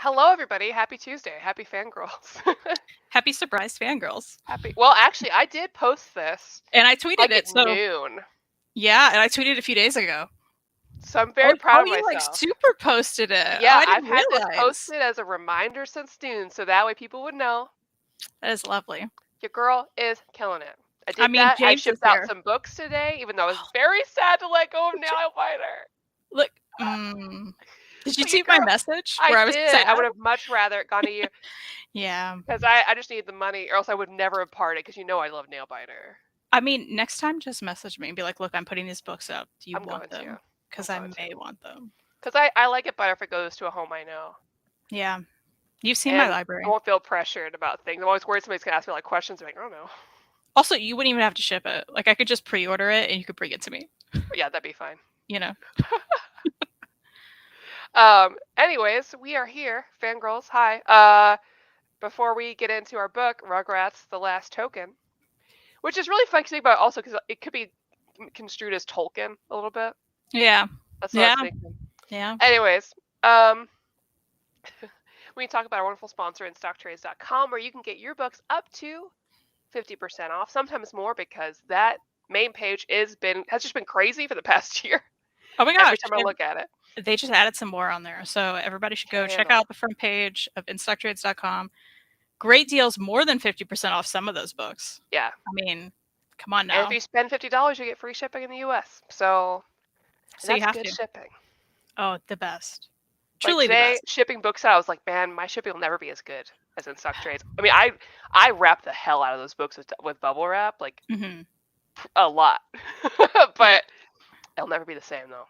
Hello, everybody. Happy Tuesday. Happy Fangirls. Happy surprise, Fangirls. Well, actually, I did post this And I tweeted like it, at so noon. yeah, and I tweeted a few days ago. So I'm very proud of you like myself. super posted it. Yeah, I I've didn't had this realize. posted as a reminder since noon, so that way people would know That is lovely. your girl is killing it. I I did mean, that. I James is shipped out here. some books today, even though I was very sad to let go of Nailbiter. Look, did you But your see my girl, message I where I was did. sad? I would have much rather it gone to you Yeah. because I just needed the money, or else I would never have parted. Because you know I love Nailbiter. I mean, next time just message me and be like, "Look, I'm putting these books up. Do you I'm want going to. them? Because I may want them." Because I like it better if it goes to a home I know. Yeah. You've seen And my library. I won't feel pressured about things. I'm always worried somebody's going to ask me like questions. I'm like, oh no. Also, you wouldn't even have to ship it. Like, I could just pre-order it and you could bring it to me. But yeah, that'd be fine. You know. Anyways, we are here, Fangirls. Hi. Before we get into our book, Rugrats: The Last Token, which is really fun to think about also because it could be construed as Tolkien a little bit. Yeah. That's what I was thinking. Yeah. Anyways, we talk about our wonderful sponsor, InStockTrades.com, where you can get your books up to 50% off, sometimes more, because that main page has just been crazy for the past year. Oh my gosh. Every time I look at it. They just added some more on there. So everybody should go check out the front page of InStockTrades.com. Great deals, more than 50% off some of those books. Yeah. I mean, come on now. And if you spend $50, you get free shipping in the US. So you have good to. shipping. Oh, the best. Truly today, the best. Shipping books out, I was like, man, my shipping will never be as good as InStockTrades. I mean, I wrap the hell out of those books with bubble wrap, like a lot. But it'll never be the same though.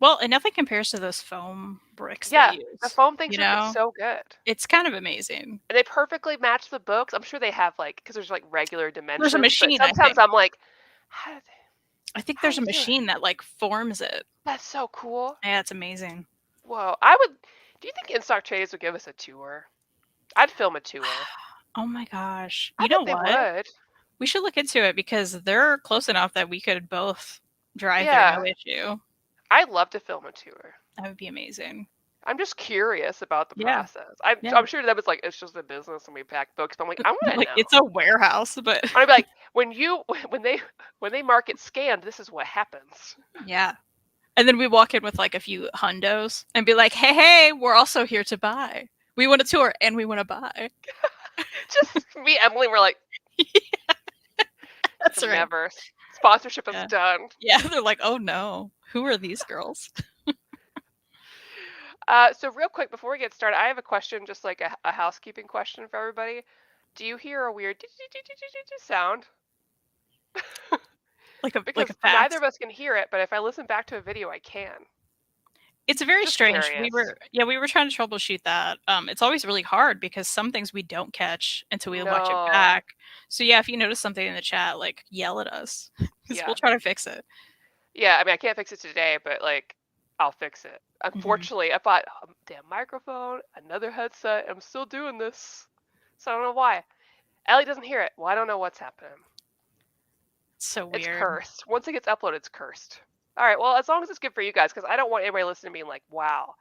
Well, and nothing compares to those foam bricks. Yeah, they use, the foam things are so good. It's kind of amazing. And they perfectly match the books. I'm sure they have because there's like regular dimensions. There's a machine. But sometimes I'm like, how do they? I think there's a machine that like forms it. That's so cool. Yeah, it's amazing. Whoa, do you think InStockTrades would give us a tour? I'd film a tour. Oh my gosh. You know what? Would. We should look into it because they're close enough that we could both drive there, no issue. I'd love to film a tour. That would be amazing. I'm just curious about the process. I'm sure that was like, it's just a business and we pack books, but I'm like, I want to know. It's a warehouse, but I'd be like, when they market scanned, this is what happens. Yeah. And then we walk in with like a few hundos and be like, hey, we're also here to buy. We want a tour and we want to buy. Just me, Emily, we're like, that's right. Never. Sponsorship is done. Yeah, they're like, oh no, who are these girls? So real quick, before we get started, I have a question, just like a housekeeping question for everybody. Do you hear a weird sound? Because neither of us can hear it, but if I listen back to a video, I can. It's very strange. We were trying to troubleshoot that. It's always really hard because some things we don't catch until we watch it back. So yeah, if you notice something in the chat, like yell at us. Because we'll try to fix it. Yeah, I mean I can't fix it today, but like I'll fix it. Unfortunately, I bought a damn microphone, another headset. I'm still doing this. So I don't know why. Ellie doesn't hear it. Well, I don't know what's happening. It's so weird. It's cursed. Once it gets uploaded, it's cursed. All right, well, as long as it's good for you guys, because I don't want anybody listening to me like, wow,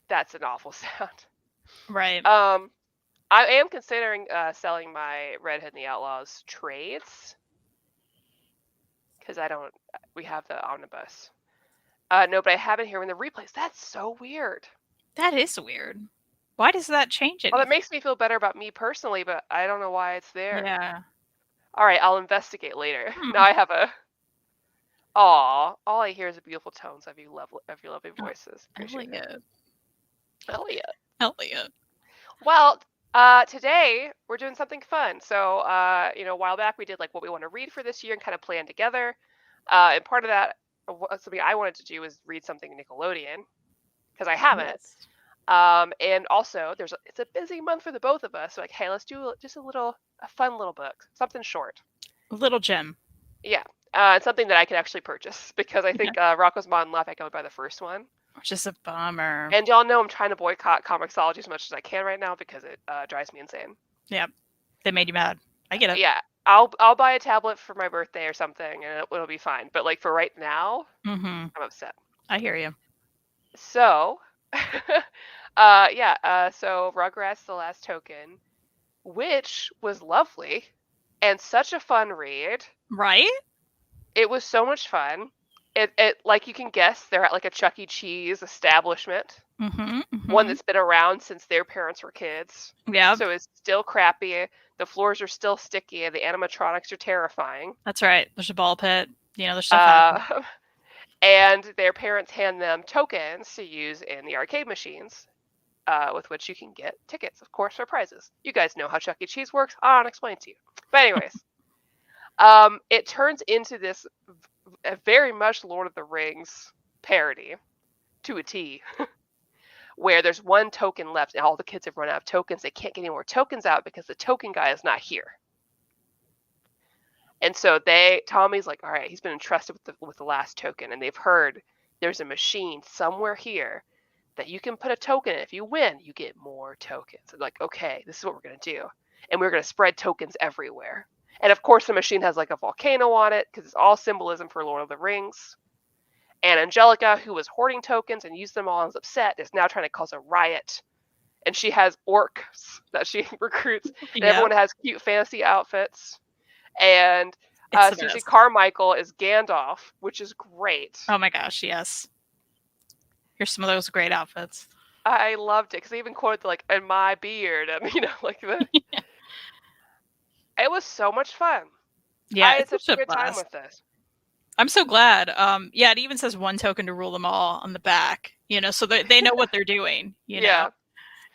that's an awful sound. Right. I am considering selling my Redhead and the Outlaws trades. Because we have the omnibus. No, but I have it here in the replays. That's so weird. That is weird. Why does that change it? Well, it makes me feel better about me personally, but I don't know why it's there. Yeah. All right, I'll investigate later. Now I have a... Aw, all I hear is the beautiful tones of your lovely voices. Elliot. Well, today we're doing something fun. So, a while back we did like what we want to read for this year and kind of plan together. And part of that, something I wanted to do was read something Nickelodeon because I haven't. Yes. And also it's a busy month for the both of us. So like, hey, let's do just a fun little book, something short. A little gem. Yeah. Something that I could actually purchase because I think Rocco's Modern Life I can only buy the first one. Which is a bummer. And y'all know I'm trying to boycott Comixology as much as I can right now because it drives me insane. Yeah, they made you mad. I get it. Yeah, I'll buy a tablet for my birthday or something, and it'll be fine. But like for right now, I'm upset. I hear you. So, So Rugrats: The Last Token, which was lovely and such a fun read. Right? It was so much fun. It like you can guess, they're at like a Chuck E. Cheese establishment, one that's been around since their parents were kids. Yeah. So it's still crappy. The floors are still sticky, and the animatronics are terrifying. That's right. There's a ball pit. There's stuff happening. And their parents hand them tokens to use in the arcade machines, with which you can get tickets, of course, for prizes. You guys know how Chuck E. Cheese works. I'll explain to you. But anyways, it turns into this very much Lord of the Rings parody to a T, where there's one token left and all the kids have run out of tokens. They can't get any more tokens out because the token guy is not here. And so Tommy's like, all right, he's been entrusted with the last token, and they've heard there's a machine somewhere here that you can put a token in. If you win, you get more tokens. And like, okay, this is what we're going to do. And we're going to spread tokens everywhere. And of course, the machine has like a volcano on it because it's all symbolism for Lord of the Rings. And Angelica, who was hoarding tokens and used them all and was upset, is now trying to cause a riot. And she has orcs that she recruits. And everyone has cute fantasy outfits. And Susie Carmichael is Gandalf, which is great. Oh my gosh, yes. Here's some of those great outfits. I loved it because they even quoted like "in my beard" and like the. Yeah. It was so much fun. Yeah, I had such a good time with this. I'm so glad. It even says one token to rule them all on the back. So they know what they're doing. You know.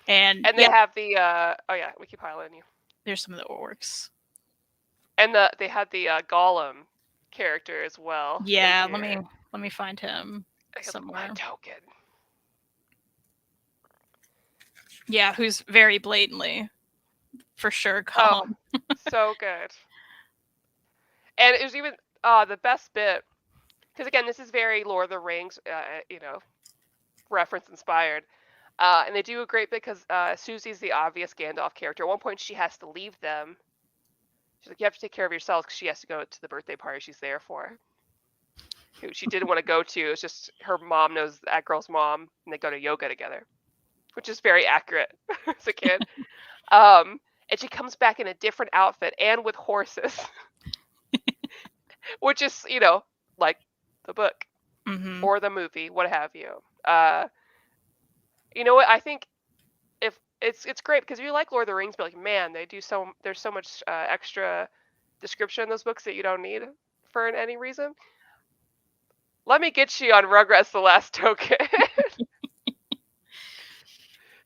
And they have the we keep highlighting you. There's some of the orcs. And they had the Gollum character as well. Yeah, let me find him somewhere. One token. Yeah, who's very blatantly, for sure, Gollum. Oh, so good. And it was even the best bit, because again, this is very Lord of the Rings, reference inspired. And they do a great bit because Susie's the obvious Gandalf character. At one point, she has to leave them. She's like, you have to take care of yourselves because she has to go to the birthday party she's there for. Who she didn't want to go to. It's just her mom knows that girl's mom, and they go to yoga together, which is very accurate as a kid. And she comes back in a different outfit and with horses, which is, like the book or the movie, what have you. You know what? I think if it's great because you like Lord of the Rings, but like, man, there's so much extra description in those books that you don't need for any reason. Let me get you on Rugrats: The Last Token.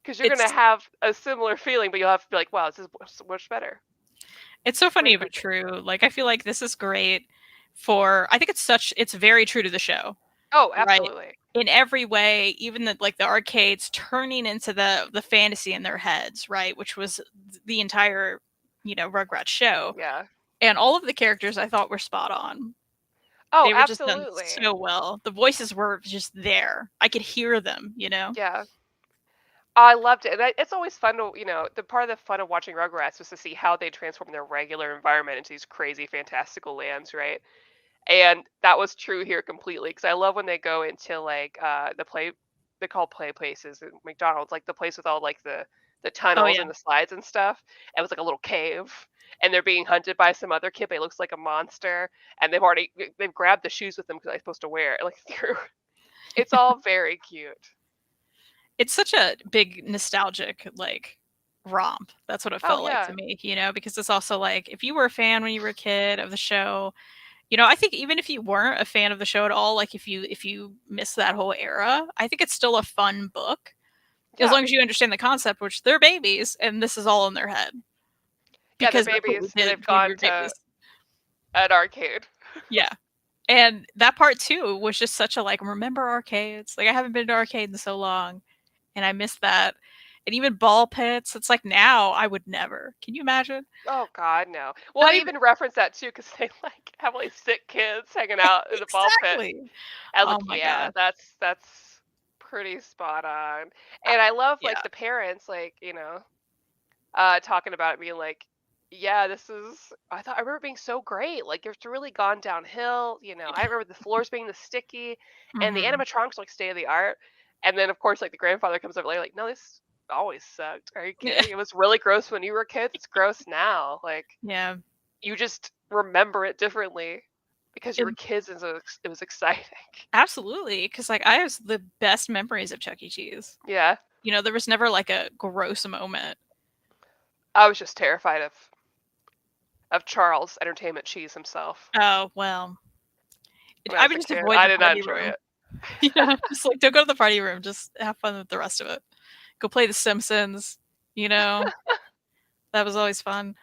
Because you're going to have a similar feeling, but you'll have to be like, wow, this is much better. It's so funny but true. Like, I feel like this is great I think it's very true to the show. Oh, absolutely. Right? In every way, even the arcades turning into the fantasy in their heads, right? Which was the entire, Rugrats show. Yeah. And all of the characters I thought were spot on. Oh, they were absolutely. Just done so well. The voices were just there. I could hear them, Yeah. I loved it. And it's always fun to, the part of the fun of watching Rugrats was to see how they transform their regular environment into these crazy, fantastical lands, right? And that was true here completely because I love when they go into like they call play places at McDonald's, like the place with all like the tunnels and the slides and stuff. It was like a little cave, and they're being hunted by some other kid, but he looks like a monster, and they've grabbed the shoes with them because they're supposed to wear it like through. It's all very cute. It's such a big nostalgic like romp. That's what it felt like to me, because it's also like if you were a fan when you were a kid of the show. I think even if you weren't a fan of the show at all, like if you missed that whole era, I think it's still a fun book. As long as you understand the concept, which they're babies, and this is all in their head. Because they're babies, they've gone to an arcade. Yeah. And that part too was just such a like, remember arcades? Like I haven't been to arcade in so long, and I missed that. And even ball pits, it's like now I would never. Can you imagine? Oh God, no. Well, I even reference that too because they like have like sick kids hanging out in the ball pit. I was like, yeah, God. That's pretty spot on. And I love like the parents, like talking about it, being like, yeah, I remember it being so great. Like it's really gone downhill. I remember the floors being the sticky, and the animatronics like state of the art. And then of course like the grandfather comes over later like, no, this always sucked. Are you kidding? It was really gross when you were kids. It's gross now. Like, yeah, you just remember it differently because you were kids and so it was exciting. absolutely. Because like I have the best memories of Chuck E. Cheese. Yeah. You know, there was never like a gross moment. I was just terrified of Charles Entertainment Cheese himself. Oh well, When I would just avoid I the did not party enjoy room. it. Yeah, just like don't go to the party room. Just have fun with the rest of it. Go play The Simpsons. You know, that was always fun.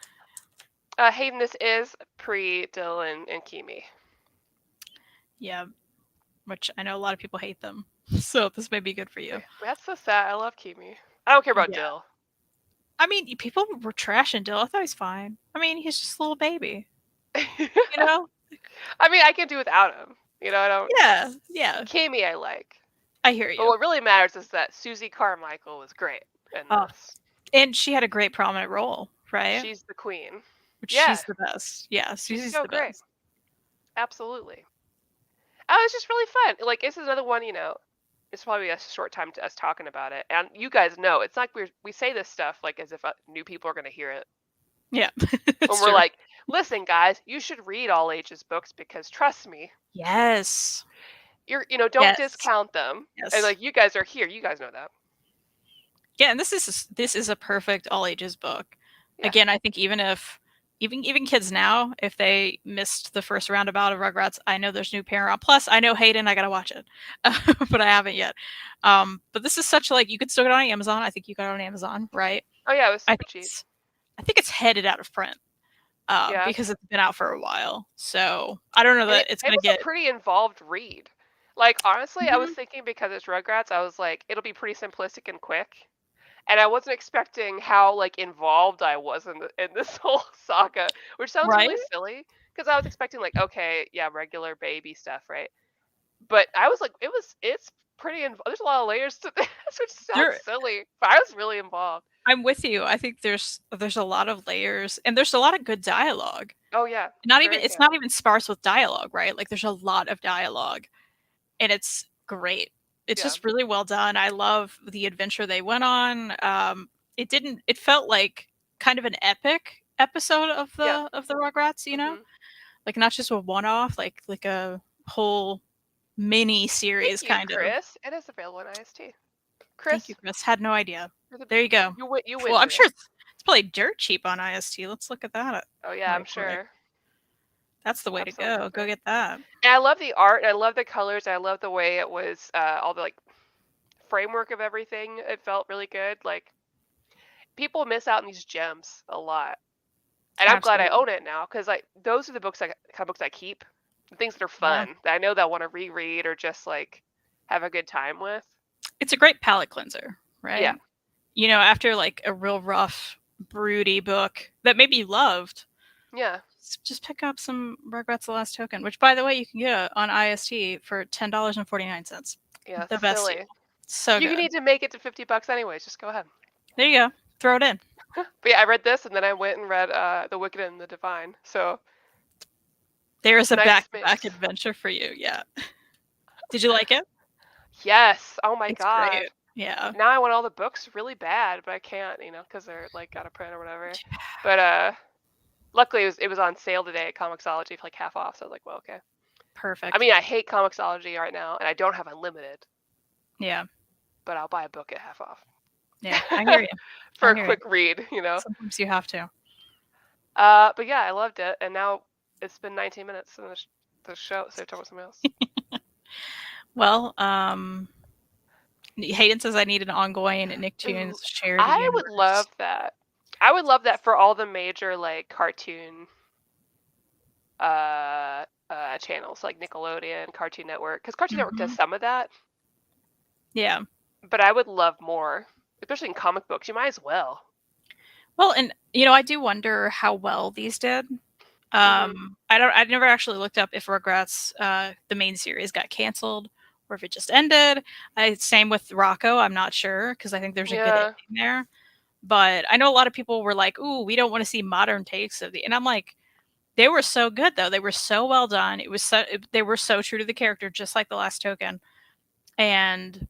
Hayden, this is pre Dylan and Kimi. Yeah, which I know a lot of people hate them. So this may be good for you. That's so sad. I love Kimi. I don't care about Dill. I mean, people were trashing Dill. I thought he's fine. I mean, he's just a little baby. You know? I mean, I can do without him. You know, I don't. Yeah, yeah. Kimi, I like. I hear you. But what really matters is that Susie Carmichael was great in this. And she had a great prominent role, right? She's the queen. She's the best. Yeah, Susie's so the great. best. Absolutely. Oh, it's just really fun. Like, this is another one, you know, it's probably a short time to us talking about it. And you guys know, it's not like we say this stuff like as if new people are going to hear it. Yeah. When we're like, listen, guys, you should read all ages books because trust me. Yes. Don't discount them. Yes. And like, you guys are here. You guys know that. Yeah, and this is a perfect all ages book. Yeah. Again, I think even kids now, if they missed the first roundabout of Rugrats, I know there's new parent. Plus, I know Hayden. I gotta watch it, but I haven't yet. But this is such like you could still get it on Amazon. I think you got it on Amazon, right? Oh yeah, it was super cheap. I think it's headed out of print because it's been out for a while. So I don't know that it's gonna get a pretty involved read. Like honestly, I was thinking because it's Rugrats, I was like, it'll be pretty simplistic and quick. And I wasn't expecting how like involved I was in this whole saga, which sounds really silly because I was expecting like, okay, yeah, regular baby stuff, right? But I was like, it's pretty involved. There's a lot of layers to this, which sounds silly, but I was really involved. I'm with you. I think there's a lot of layers and there's a lot of good dialogue. Oh yeah. It's not even sparse with dialogue, right? Like there's a lot of dialogue and it's great. It's just really well done. I love the adventure they went on. It felt like kind of an epic episode of the Rugrats, you know? Like not just a one-off, like a whole mini series kind of. Chris. It is available on IST. Chris. Thank you, Chris. Had no idea. There you go. You win. Well, I'm sure it's probably dirt cheap on IST. Let's look at that. Oh yeah, I'm sure. That's the way to go. Go get that. And I love the art. I love the colors. I love the way it was, all the like framework of everything. It felt really good. Like people miss out on these gems a lot, and I'm glad I own it now because like those are the kind of books I keep. The things that are fun that I know that I want to reread or just like have a good time with. It's a great palate cleanser, right? Yeah. You know, after like a real rough, broody book that maybe you loved. Yeah. Just pick up some Rugrats: The Last Token, which, by the way, you can get on IST for $10.49. Yeah, the best silly. Deal. So you need to make it to $50 anyways. Just go ahead. There you go. Throw it in. But yeah, I read this and then I went and read The Wicked and the Divine. So there's a back-to-back adventure for you. Yeah. Did you like it? Yes. Oh my god. Great. Yeah. Now I want all the books really bad, but I can't, because they're like out of print or whatever. But luckily it was on sale today at Comixology for like half off. So I was like, well, okay. Perfect. I mean, I hate Comixology right now, and I don't have Unlimited. Yeah. But I'll buy a book at half off. Yeah, I hear you. For a quick read, Sometimes you have to. But yeah, I loved it, and now it's been 19 minutes in the show, so talk about something else. Well, Hayden says I need an ongoing Nicktoons shared. I would love that. I would love that for all the major like cartoon channels like Nickelodeon, Cartoon Network, because Cartoon Network does some of that. Yeah. But I would love more, especially in comic books. You might as well. Well, and I do wonder how well these did. I never actually looked up if Rugrats, the main series, got canceled or if it just ended. Same with Rocco. I'm not sure because I think there's a good ending there. But I know a lot of people were like, "Ooh, we don't want to see modern takes of the," and I'm like, they were so good though. They were so well done. They were so true to the character, just like The Last Token. And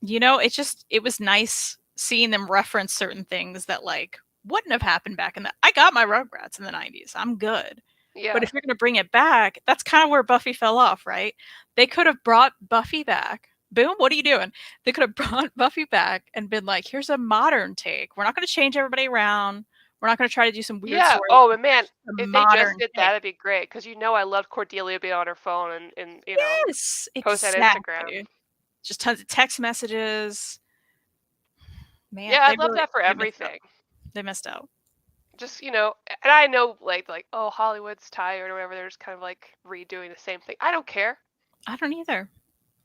You know, it was nice seeing them reference certain things that like wouldn't have happened back in the. I got my Rugrats in the 90s. I'm good. Yeah. But if you're going to bring it back, that's kind of where Buffy fell off, right? They could have brought Buffy back. Boom, what are you doing? They could have brought Buffy back and been like, here's a modern take. We're not going to change everybody around. We're not going to try to do some weird story. Oh, but man, if they just modern did take. that, it'd be great. Because I loved Cordelia being on her phone and Yes, post on exactly. Instagram. Just tons of text messages. Man, Yeah, I'd love that for everything. They missed out. Just, and I know like, oh, Hollywood's tired or whatever. They're just kind of like redoing the same thing. I don't care. I don't either.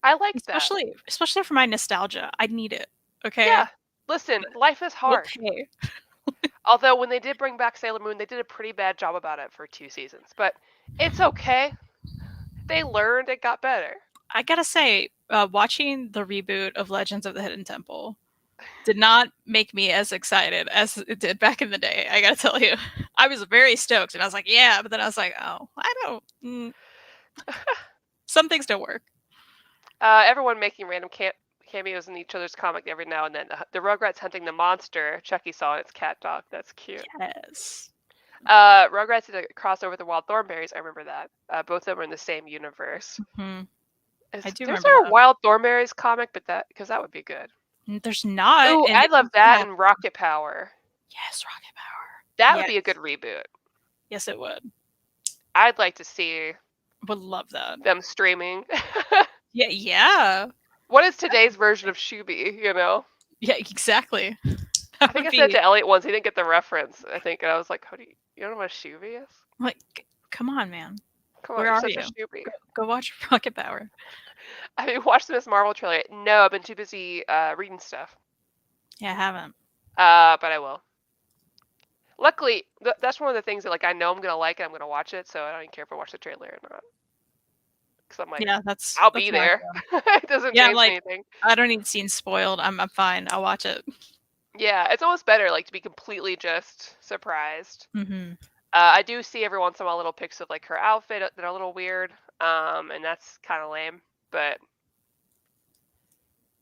I like especially for my nostalgia. I need it. Okay. Yeah. Listen, life is hard. Okay. Although when they did bring back Sailor Moon, they did a pretty bad job about it for 2 seasons. But it's okay. They learned, it got better. I gotta say, watching the reboot of Legends of the Hidden Temple did not make me as excited as it did back in the day. I gotta tell you, I was very stoked, and I was like, "Yeah," but then I was like, "Oh, I don't." Some things don't work. Everyone making random cameos in each other's comic every now and then. The Rugrats hunting the monster Chucky saw in its cat dog. That's cute. Yes. Rugrats did a crossover with the Wild Thornberrys. I remember that. Both of them are in the same universe. Mm-hmm. I do There's remember a Wild Thornberrys comic, but because that would be good. There's not. Ooh, I love that and Rocket Power. Yes, Rocket Power. That would be a good reboot. Yes, it would. I'd like to see. Would love that. Them streaming. Yeah. What is today's version of Shooby, Yeah, exactly. I think I said to Elliot once, he didn't get the reference, I think, and I was like, you don't know what a Shooby is? I'm like, come on, man. Come on, Where are such you? a Shooby. Go watch Rocket Power. Have you watched the Miss Marvel trailer? No, I've been too busy reading stuff. Yeah, I haven't. But I will. Luckily, that's one of the things that I know I'm going to like and I'm going to watch it, so I don't even care if I watch the trailer or not. Because I'm like, yeah, I'll be there. It doesn't change anything. I don't need scenes spoiled. I'm fine. I'll watch it. Yeah, it's almost better to be completely just surprised. Mm-hmm. I do see every once in a while little pics of her outfit that are a little weird, and that's kind of lame, but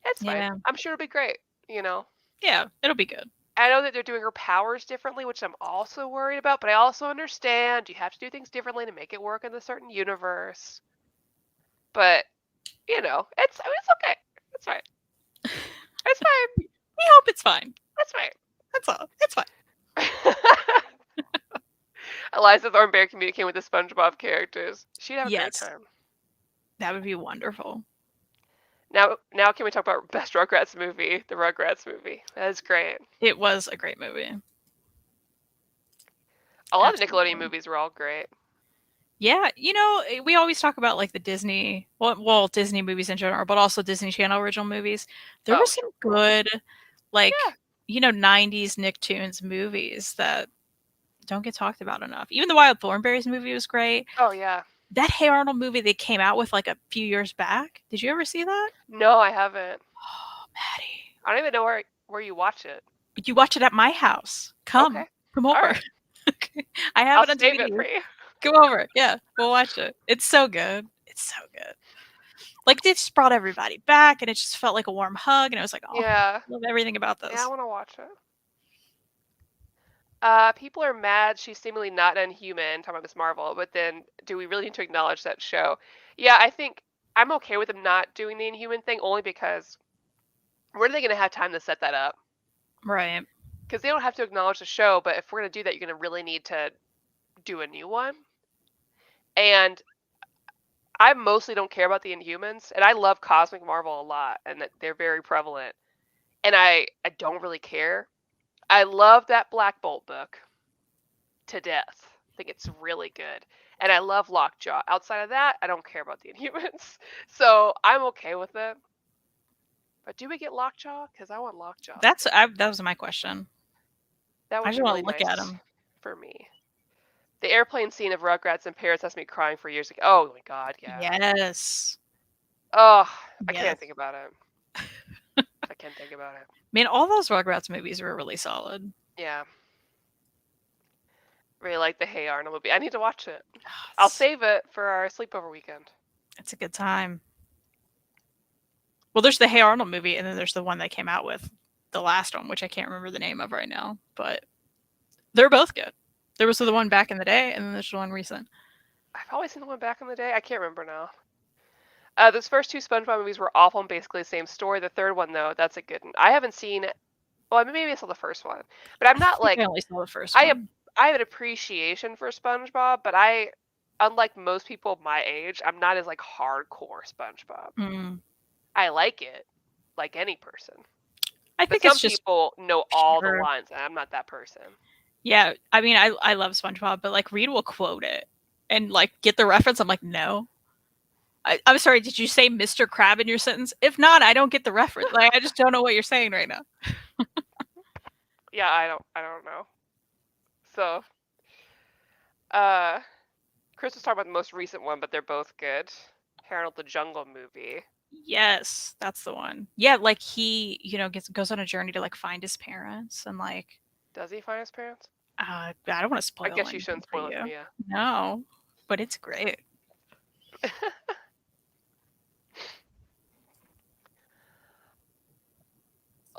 it's fine. I'm sure it'll be great, Yeah, it'll be good. I know that they're doing her powers differently, which I'm also worried about, but I also understand you have to do things differently to make it work in a certain universe. But, it's okay. It's fine. It's fine. We hope it's fine. That's fine. That's all. It's fine. ELIZA Thornberry communicating with the SpongeBob characters. She'd have a great time. That would be wonderful. Now can we talk about best Rugrats movie, the Rugrats movie? That is great. It was a great movie. A lot of Nickelodeon movies were all great. Yeah, we always talk about the Disney, Disney movies in general, but also Disney Channel original movies. There were some good, 90s Nicktoons movies that don't get talked about enough. Even the Wild Thornberrys movie was great. Oh, yeah. That Hey Arnold movie they came out with a few years back. Did you ever see that? No, I haven't. Oh, Maddie. I don't even know where you watch it. You watch it at my house. Come over. Right. Okay. I have it on save DVD. It for you. Come over. Yeah, we'll watch it. It's so good. It's so good. They just brought everybody back, and it just felt like a warm hug, and I was like, oh, yeah. I love everything about this. Yeah, I want to watch it. People are mad she's seemingly not Unhuman, talking about Miss Marvel, but then do we really need to acknowledge that show? Yeah, I think I'm okay with them not doing the Inhuman thing, only because when are they going to have time to set that up? Right. Because they don't have to acknowledge the show, but if we're going to do that, you're going to really need to do a new one. And I mostly don't care about the Inhumans, and I love Cosmic Marvel a lot, and that they're very prevalent. And I don't really care. I love that Black Bolt book to death. I think it's really good. And I love Lockjaw. Outside of that, I don't care about the Inhumans. So I'm okay with it. But do we get Lockjaw? Because I want Lockjaw. That was my question. That I just want to look at him. For me. The airplane scene of Rugrats in Paris has me crying for years. Oh my god, yeah. Yes. Oh, I can't think about it. I can't think about it. Man, all those Rugrats movies were really solid. Yeah. Really like the Hey Arnold movie. I need to watch it. I'll save it for our sleepover weekend. It's a good time. Well, there's the Hey Arnold movie, and then there's the one they came out with, the last one, which I can't remember the name of right now, but they're both good. There was the one back in the day, and then there's the one recent. I've always seen the one back in the day. I can't remember now. Those first 2 SpongeBob movies were awful and basically the same story. The third one, though, that's a good one. I haven't seen. Well, maybe I saw the first one, but I'm not like. I only saw the first one. I have an appreciation for SpongeBob, but unlike most people my age, I'm not as like hardcore SpongeBob. Mm. I like it, like any person. I think some it's just people know all the lines, and I'm not that person. Yeah, I mean, I love SpongeBob, but like Reed will quote it and like get the reference. I'm like, no. I'm sorry. Did you say Mr. Crab in your sentence? If not, I don't get the reference. Like, I just don't know what you're saying right now. Yeah, I don't know. So, Chris was talking about the most recent one, but they're both good. Harold the Jungle movie. Yes, that's the one. Yeah, like he, goes on a journey to like find his parents and like. Does he find his parents? I don't want to spoil. I guess you shouldn't spoil it for me. Yeah. No, but it's great.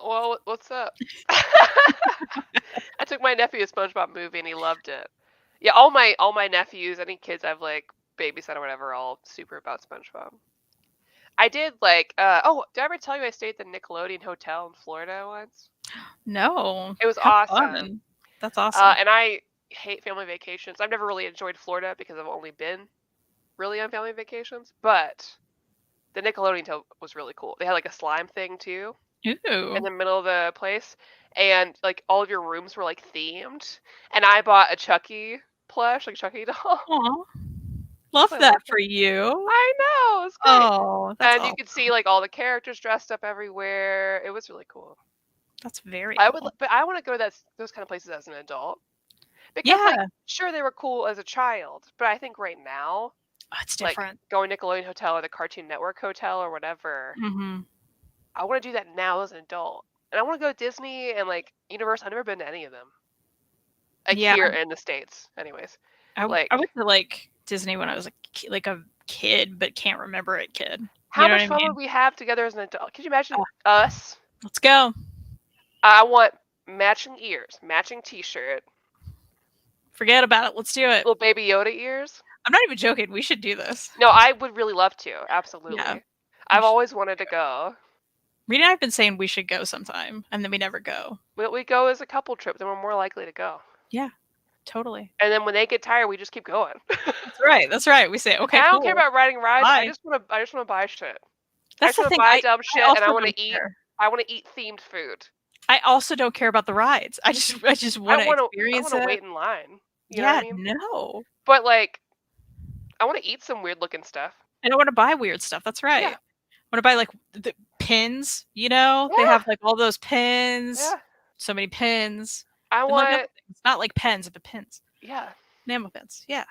Well, what's up? I took my nephew to SpongeBob movie and he loved it. Yeah, all my nephews, any kids I've like babysat or whatever, are all super about SpongeBob. I did like did I ever tell you I stayed at the Nickelodeon Hotel in Florida once? No. It was awesome. Fun. That's awesome. And I hate family vacations. I've never really enjoyed Florida because I've only been really on family vacations, but the Nickelodeon Hotel was really cool. They had like a slime thing too. Ooh. In the middle of the place, and like all of your rooms were like themed, and I bought a Chucky plush, like Chucky doll. Aww. Love that for you. I know, it's great. Oh, that's and you could see like all the characters dressed up everywhere. It was really cool. That's very cool. But I want to go to those kind of places as an adult. Because like, sure, they were cool as a child, but I think right now it's different. Like going Nickelodeon Hotel or the Cartoon Network Hotel or whatever. Mm-hmm. I want to do that now as an adult. And I want to go to Disney and like Universal. I've never been to any of them. Like here in the States, anyways. I went to like Disney when I was like a kid, but can't remember it, kid. How much fun would we have together as an adult? Could you imagine us? Let's go. I want matching ears, matching t-shirt. Forget about it. Let's do it. Little Baby Yoda ears. I'm not even joking. We should do this. No, I would really love to. Absolutely. Yeah. I've always wanted to go. Reed and I have been saying we should go sometime, and then we never go. We go as a couple trip, then we're more likely to go. Yeah, totally. And then when they get tired, we just keep going. That's right. We say, okay, I don't care about riding rides. Bye. I just want to buy shit. That's the thing. Buy dumb shit, and I want to eat. I want to eat themed food. I also don't care about the rides. I just want to experience it. I want to wait in line. You know what I mean? No. But like, I want to eat some weird looking stuff. I don't want to buy weird stuff. That's right. Yeah. I want to buy like the pins. They have like all those pins. Yeah. So many pins. It's not like pens, but pins. Yeah. Enamel pins. Yeah.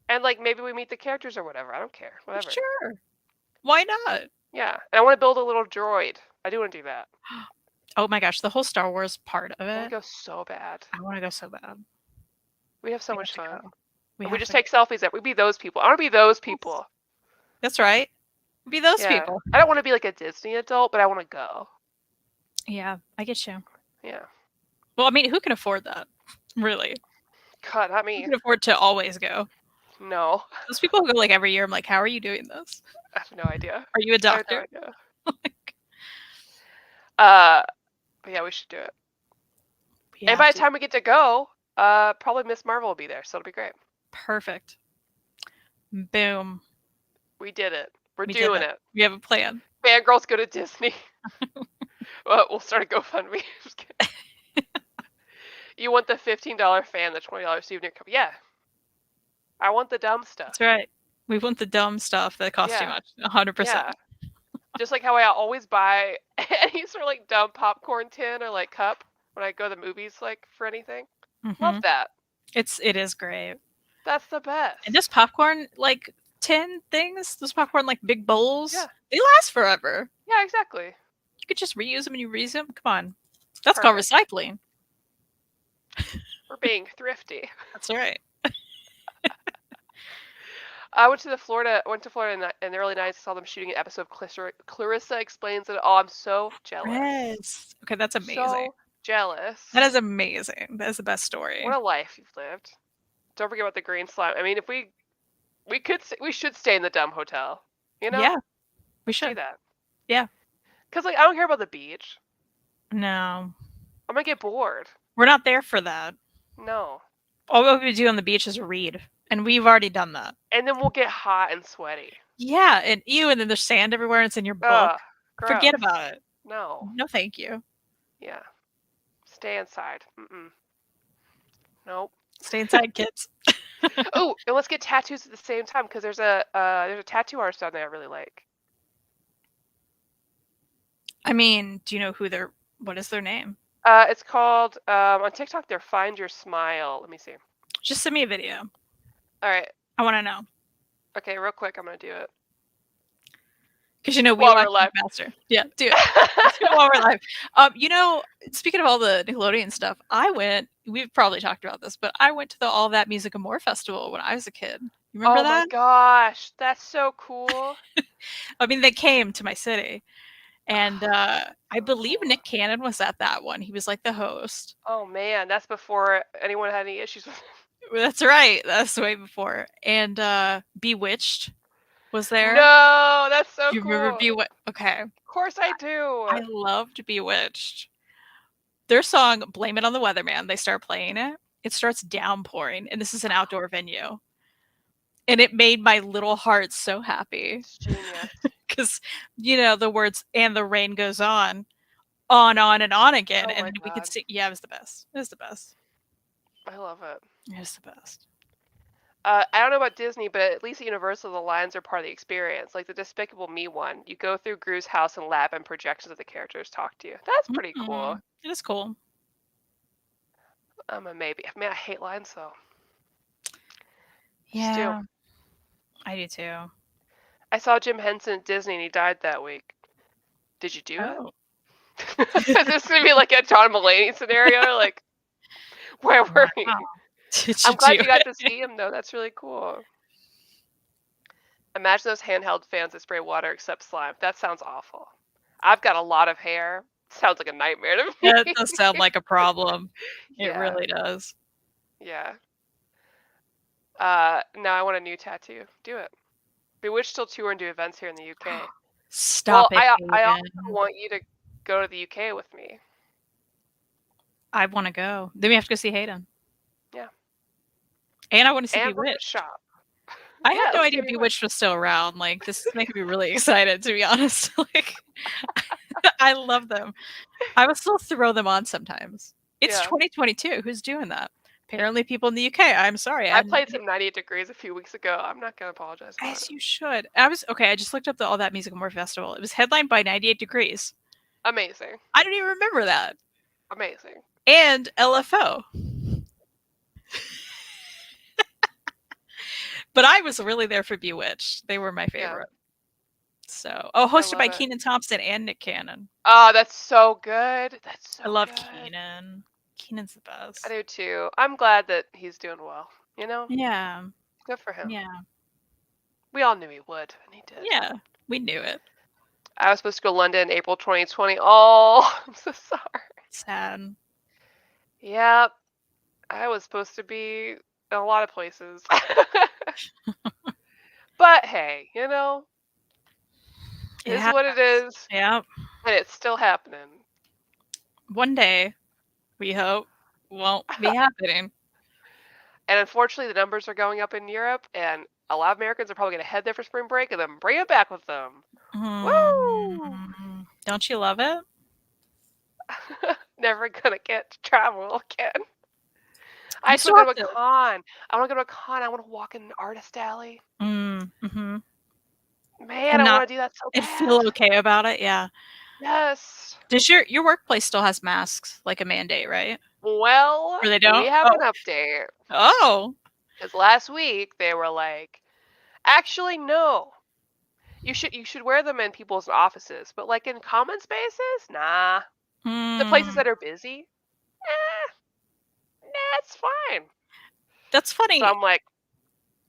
And like maybe we meet the characters or whatever. I don't care. Whatever. Sure. Why not? Yeah. And I want to build a little droid. I do want to do that. Oh my gosh, the whole Star Wars part of it. I want to go so bad. I want to go so bad. We have so much fun. We just take selfies. We'd be those people. I want to be those people. That's right. Be those people. I don't want to be like a Disney adult, but I want to go. Yeah, I get you. Yeah. Well, I mean, who can afford that? Really? God, not me. Who can afford to always go? No. Those people go like every year. I'm like, how are you doing this? I have no idea. Are you a doctor? I have no idea. But yeah, we should do it. And by the time we get to go, probably Miss Marvel will be there, so it'll be great. Perfect. Boom. We did it. We're doing it. We have a plan. Fangirlz go to Disney. Well, we'll start a GoFundMe. Just kidding. You want the $15 fan, the $20 souvenir cup? Yeah. I want the dumb stuff. That's right. We want the dumb stuff that costs too much. 100%. Yeah. Just like how I always buy any sort of like dumb popcorn tin or like cup when I go to the movies, like for anything. Mm-hmm. Love that. It is great. That's the best. And just popcorn like tin things, those popcorn like big bowls, they last forever. Yeah, exactly. You could just reuse them and you reuse them. Come on. That's called recycling. We're being thrifty. That's right. I went to Florida in the early 90s, saw them shooting an episode of Clarissa Explains It All. I'm so jealous. Yes. Okay, that's amazing. So jealous. That is amazing. That is the best story. What a life you've lived. Don't forget about the green slime. I mean, if we should stay in the dumb hotel. You know? Yeah, we should do that. Yeah. Because like I don't care about the beach. No. I'm gonna get bored. We're not there for that. No. All we do on the beach is read, and we've already done that. And then we'll get hot and sweaty. Yeah, and and then there's sand everywhere, and it's in your book. Forget about it. No. No, thank you. Yeah. Stay inside. Nope. Stay inside, kids. Oh, and let's get tattoos at the same time because there's a tattoo artist down there I really like. I mean, do you know what is their name? It's called on TikTok. They're Find Your Smile. Let me see. Just send me a video. All right. I want to know. Okay, real quick, I'm gonna do it. Because we while we're live. Faster. Yeah, do it. While we're live. Speaking of all the Nickelodeon stuff, we've probably talked about this, but I went to the All That Music and More Festival when I was a kid. You remember that? Oh my gosh, that's so cool. I mean, they came to my city. And I believe Nick Cannon was at that one. He was like the host. Oh man, that's before anyone had any issues with it. That's right. That's way before. And Bewitched was there. No, that's so cool. You remember Bewitched? Okay. Of course I do. I loved Bewitched. Their song, Blame It on the Weatherman, they start playing it. It starts downpouring, and this is an outdoor venue. And it made my little heart so happy. It's genius. Because, the words, and the rain goes on and on again. Oh and we could see, it was the best. It was the best. I love it. It was the best. I don't know about Disney, but at least at Universal, the lines are part of the experience. Like the Despicable Me one, you go through Gru's house and lab and projections of the characters talk to you. That's pretty cool. It is cool. I'm a maybe. Man, I hate lines though. Yeah. I do too. I saw Jim Henson at Disney and he died that week. Did you do it? Is this gonna be like a John Mulaney scenario? Like, where were you? I'm glad you got to see him though. That's really cool. Imagine those handheld fans that spray water except slime. That sounds awful. I've got a lot of hair. Sounds like a nightmare to me. Yeah, it does sound like a problem. It really does. Yeah. Now I want a new tattoo. Do it. Bewitched still tour and do events here in the UK. Stop it. I also want you to go to the UK with me. I want to go. Then we have to go see Hayden. Yeah. And I want to see Bewitched. Shop. I had no idea Bewitched was still around. Like, this is making me really excited, to be honest. Like, I love them. I would still throw them on sometimes. It's 2022. Who's doing that? Apparently people in the UK. I'm sorry. I played some 98 Degrees a few weeks ago. I'm not going to apologize. Yes, you should. I just looked up the All That Music and More Festival. It was headlined by 98 Degrees. Amazing. I don't even remember that. Amazing. And LFO. But I was really there for Bewitched. They were my favorite. Yeah. So, hosted by Kenan Thompson and Nick Cannon. Oh, that's so good. I love Kenan. Kenan's the best. I do too. I'm glad that he's doing well. Yeah. Good for him. Yeah. We all knew he would, and he did. Yeah, we knew it. I was supposed to go to London in April 2020. Oh, I'm so sorry. Sad. Yep. I was supposed to be in a lot of places. But hey, it is what it is. Yeah. And it's still happening. One day, we hope, won't be happening. And unfortunately, the numbers are going up in Europe, and a lot of Americans are probably going to head there for spring break and then bring it back with them. Woo! Don't you love it? Never going to get to travel again. I just want to go to a con. I want to go to a con. I want to walk in an artist alley. Mm-hmm. Man, I want to do that so bad. And feel okay about it, yeah. Yes. Does your workplace still has masks, like a mandate, right? Well, or they don't? We have an update. Oh. Because last week they were like, actually, no. You should wear them in people's offices, but like in common spaces, nah. The places that are busy, it's fine. That's funny. So I'm like,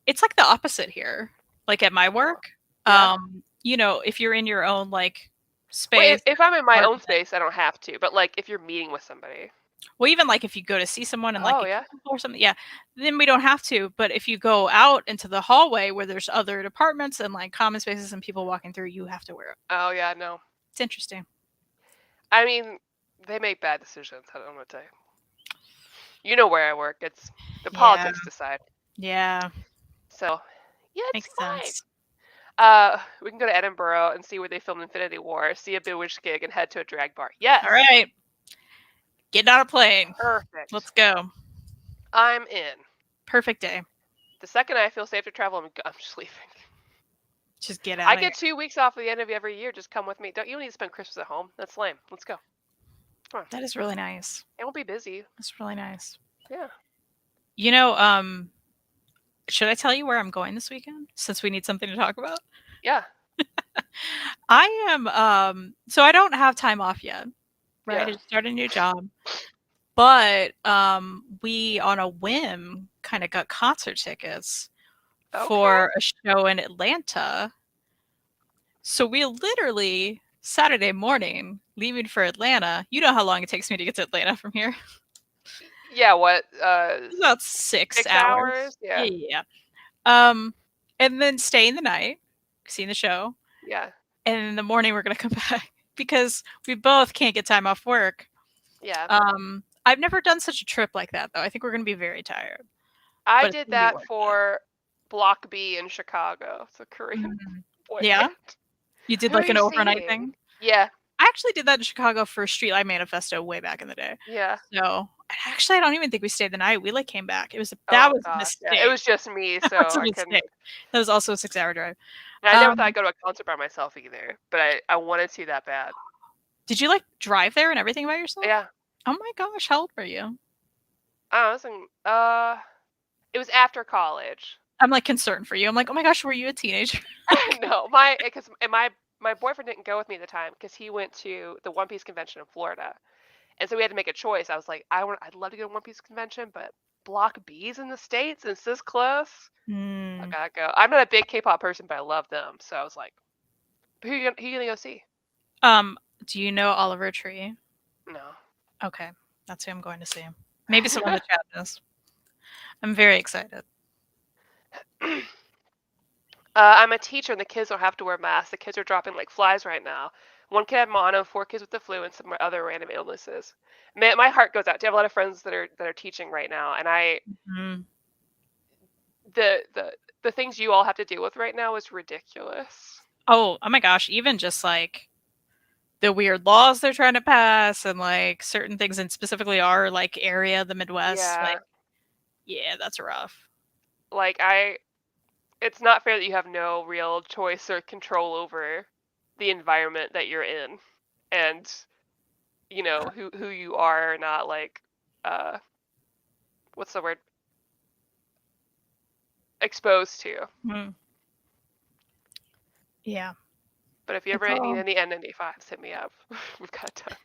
it's like the opposite here. like at my work. Yeah. You know, if you're in your own like Well, space, if I'm in my own apartment. space, I don't have to. But like if you're meeting with somebody. Well, even like if you go to see someone in like Oh a yeah. cubicle or something, yeah, then we don't have to. But if you go out into the hallway where there's other departments and like common spaces and people walking through, you have to wear it. Oh yeah, no. It's interesting. I mean, they make bad decisions. I don't know what to tell you. You know where I work. It's the politics decide. Yeah. So, yeah, it's Makes fine. sense. We can go to Edinburgh and see where they filmed Infinity War, see a Bewitched gig, and head to a drag bar. Yes. All right. Getting on a plane. Perfect. Let's go. I'm in. Perfect day. The second I feel safe to travel, I'm just leaving. Just get out. I get 2 weeks off at the end of every year. Just come with me. You don't need to spend Christmas at home. That's lame. Let's go. Come on. That is really nice. It won't be busy. That's really nice. Yeah. You know, should I tell you where I'm going this weekend since we need something to talk about? Yeah. I am so I don't have time off yet. Right? Yeah. I just started a new job. But we on a whim kind of got concert tickets for a show in Atlanta. So we literally Saturday morning leaving for Atlanta. You know how long it takes me to get to Atlanta from here? Yeah, what? About 6 hours. Yeah. And then staying the night, seeing the show. Yeah. And in the morning we're gonna come back because we both can't get time off work. Yeah. I've never done such a trip like that though. I think we're gonna be very tired. I did that for Block B in Chicago. It's a Korean boy Yeah? band. You did like an overnight thing? Yeah. I actually did that in Chicago for Streetlight Manifesto way back in the day. Yeah. So actually I don't even think we stayed the night. We like came back. It was that was a mistake. Yeah. It was just me, so I couldn't. That was also a 6-hour drive. And I never thought I'd go to a concert by myself either, but I wanted to that bad. Did you like drive there and everything by yourself? Yeah. Oh my gosh, how old were you? I was it was after college. I'm like concerned for you. I'm like, oh my gosh, were you a teenager? No, because my boyfriend didn't go with me at the time because he went to the One Piece convention in Florida, and so we had to make a choice. I was like, I'd love to go to One Piece convention, but Block B's in the States and it's this close. I gotta go. I'm not a big K-pop person, but I love them, so I was like, who you gonna go see? Do you know Oliver Tree? No. Okay, that's who I'm going to see. Maybe someone in the chat knows. I'm very excited. I'm a teacher and the kids don't have to wear masks. The kids are dropping like flies right now. 1 kid had mono, 4 kids with the flu, and some other random illnesses. Man, my heart goes out. I have a lot of friends that are teaching right now, and the things you all have to deal with right now is ridiculous. Oh my gosh, even just like the weird laws they're trying to pass and like certain things, and specifically our like area, the Midwest. Yeah. Like, yeah, that's rough. Like it's not fair that you have no real choice or control over the environment that you're in, and you know who you are or not. Like, what's the word? Exposed to. Yeah. But if you ever need any N95s, hit me up. We've got time.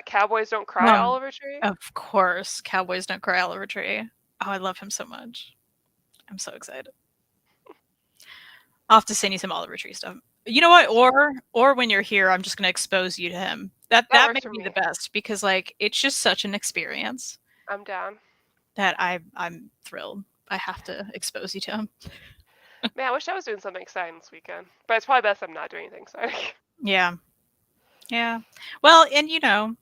Cowboys Don't Cry, Oliver Tree? Of course. Cowboys Don't Cry, Oliver Tree. Oh, I love him so much. I'm so excited. I'll have to send you some Oliver Tree stuff. You know what? Or when you're here, I'm just going to expose you to him. That may be the best because like it's just such an experience. I'm down. That I'm thrilled. I have to expose you to him. Man, I wish I was doing something exciting this weekend. But it's probably best I'm not doing anything exciting. Yeah. Yeah. Well, and you know,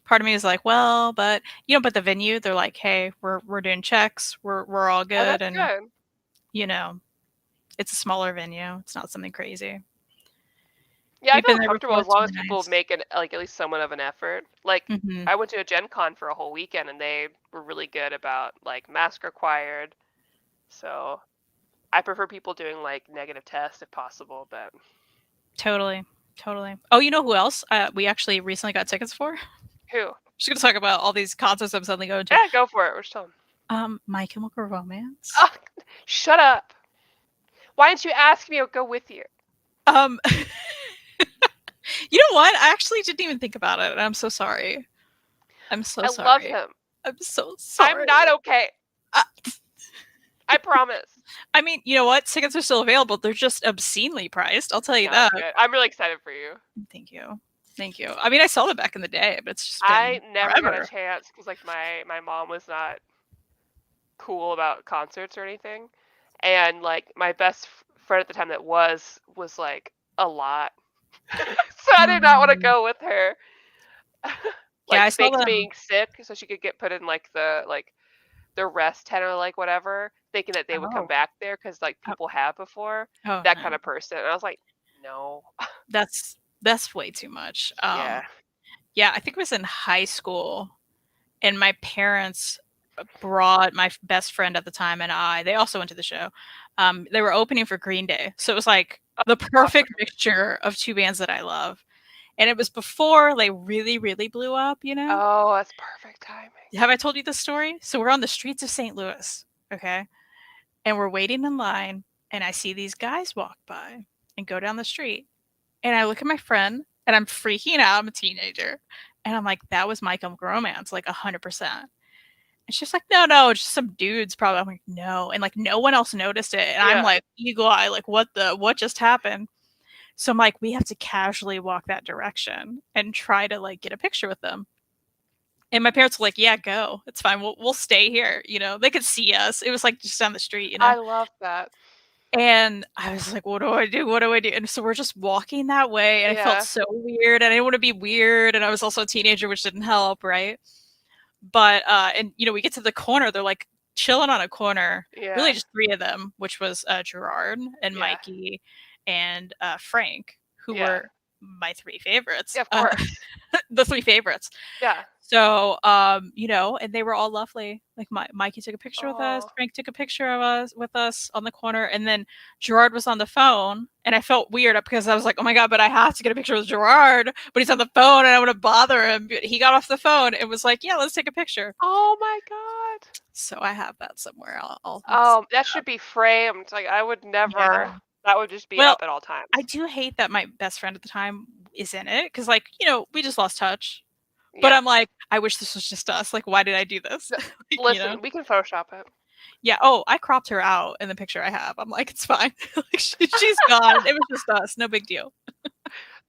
part of me is like, well, but you know, but the venue, they're like, hey, we're doing checks, we're all good, and good. You know, it's a smaller venue. It's not something crazy. Yeah, I feel comfortable as long as people make it like at least somewhat of an effort. Like I went to a Gen Con for a whole weekend and they were really good about like mask required. So I prefer people doing like negative tests if possible, but totally. Oh, you know who else we actually recently got tickets for? Who? Just gonna talk about all these concerts I'm suddenly going to. Yeah, go for it. Which one? My Chemical Romance. Oh, shut up. Why didn't you ask me? I'll go with you. You know what? I actually didn't even think about it, and I'm so sorry. I'm so sorry. I love him. I'm so sorry. I'm not okay. I promise. I mean, you know what? Tickets are still available. They're just obscenely priced. I'll tell you that. Good. I'm really excited for you. Thank you. Thank you. I mean, I saw them back in the day, but it's just been I never forever. got a chance because like my mom was not cool about concerts or anything, and like my best friend at the time that was like a lot, so I did not want to go with her. Yeah, Like I saw faked them. being sick so she could get put in like the rest tent or like whatever, thinking that they would come Oh. back there because like people have before. Oh, That no. kind of person. And I was like, no. That's way too much. Yeah. Yeah, I think it was in high school, and my parents brought my best friend at the time and they also went to the show. They were opening for Green Day. So it was like the perfect mixture of two bands that I love. And it was before they really, really blew up, you know? Oh, that's perfect timing. Have I told you this story? So we're on the streets of St. Louis, okay? And we're waiting in line, and I see these guys walk by and go down the street. And I look at my friend, and I'm freaking out. I'm a teenager. And I'm like, that was My Chemical Romance, like 100%. And she's like, no, just some dudes probably. I'm like, no. And like, no one else noticed it. And I'm like, eagle eye, like, what just happened? So I'm like, we have to casually walk that direction and try to like get a picture with them. And my parents were like, yeah, go. It's fine. We'll stay here. You know, they could see us. It was like just down the street, you know? I love that. And I was like, what do I do? What do I do? And so we're just walking that way. And I felt so weird. And I didn't want to be weird. And I was also a teenager, which didn't help, right? But, and, you know, we get to the corner. They're like chilling on a corner. Really just three of them, which was Gerard and Mikey and Frank, who were my three favorites. Yeah, of course. The three favorites. Yeah. So, you know, and they were all lovely. Like Mikey took a picture with us. Frank took a picture of us with us on the corner, and then Gerard was on the phone, and I felt weird because I was like, "Oh my god!" But I have to get a picture with Gerard, but he's on the phone, and I want to bother him. But he got off the phone and was like, "Yeah, let's take a picture." Oh my god! So I have that somewhere. That should be framed. Like I would never. Yeah. That would just be up at all times. I do hate that my best friend at the time is in it because, like, you know, we just lost touch. But I'm like, I wish this was just us. Like, why did I do this? Listen, you know? we can Photoshop it. Yeah. Oh, I cropped her out in the picture I have. I'm like, it's fine. Like, she's gone. It was just us. No big deal.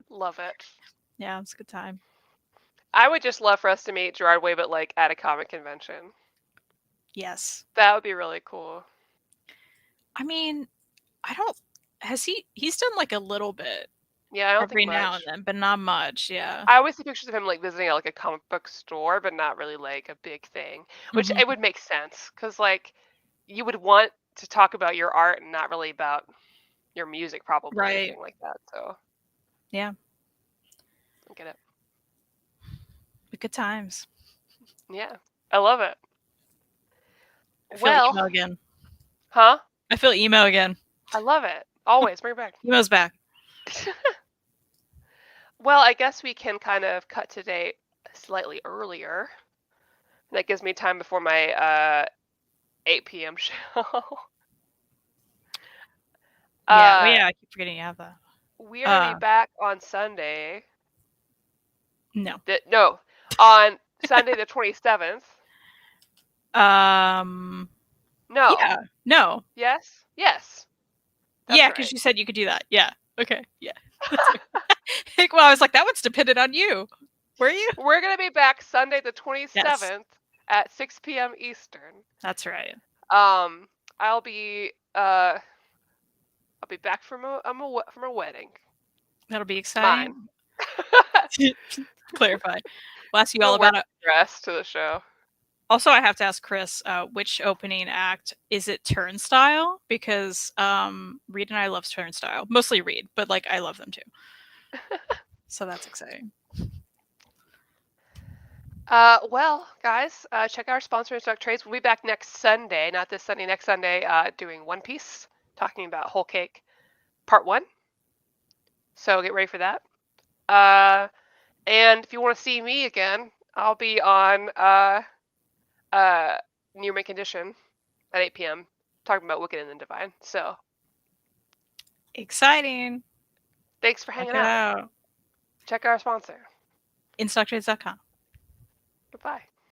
Love it. Yeah, it's a good time. I would just love for us to meet Gerard Way, but like at a comic convention. Yes. That would be really cool. I mean, he's done like a little bit. Yeah, I don't every think much. now and then, but not much. Yeah. I always see pictures of him like visiting like a comic book store, but not really like a big thing. Which it would make sense because like you would want to talk about your art and not really about your music, probably or anything like that. So yeah, I get it. Good times. Yeah, I love it. I feel emo again. Huh? I feel emo again. I love it. Always bring it back. Emo's back. Well, I guess we can kind of cut today slightly earlier. That gives me time before my 8 p.m. show. Yeah, I keep forgetting you have that. We're gonna be back on Sunday. No. On Sunday the 27th. No. Yeah. No. Yes. Yes. Yeah, because you said you could do that. Yeah. Okay. Yeah. Well, I was like, that one's dependent on you. Were you? We're gonna be back Sunday the 27th at 6 p.m. Eastern. That's right. I'll be back from a wedding. That'll be exciting. Clarified. We'll ask you all about it. Dress to the show. Also, I have to ask Chris, which opening act is it? Turnstile? Because Reed and I love Turnstile. Mostly Reed, but like I love them too. So that's exciting. Well, guys, check out our sponsor, Duck Trades. We'll be back next Sunday, not this Sunday, next Sunday, doing One Piece, talking about Whole Cake Part 1. So get ready for that. And if you want to see me again, I'll be on Near Mint Condition at 8 p.m. talking about Wicked and the Divine. So exciting. Thanks for hanging out. Check out our sponsor. InStockTrades.com. Goodbye.